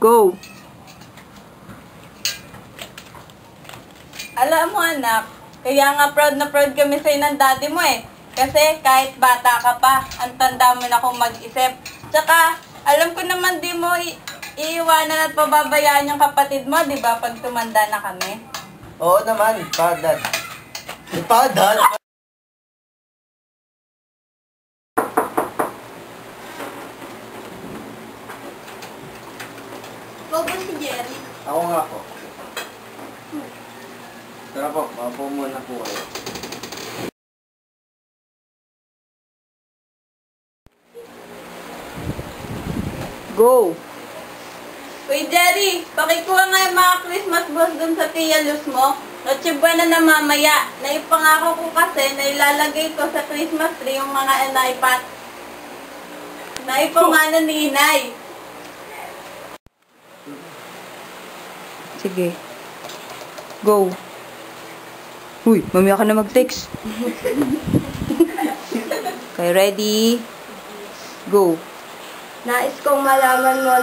Go! Alam mo anak, kaya nga proud na proud kami sa'yo ng daddy mo eh. Kasi kahit bata ka pa, ang tanda mo na kung mag-isip. Tsaka, alam ko naman di mo iiwanan at pababayaan yung kapatid mo, di ba, pag tumanda na kami? Oo naman, padad. Padad? Ikaw ba si Jerry? Ako nga po. Tara po, mapo muna po kayo. Go! Uy Jerry, pakikuha nga yung mga Christmas balls dun sa Tia Luz mo. Noche Buena na mamaya. Naipangako ko kasi na ilalagay ko sa Christmas tree yung mga naipat. Naipamana ni Inay. Sige. Go! Uy, mamaya ka na mag-text. Okay, ready? Go! Nais kong malaman mo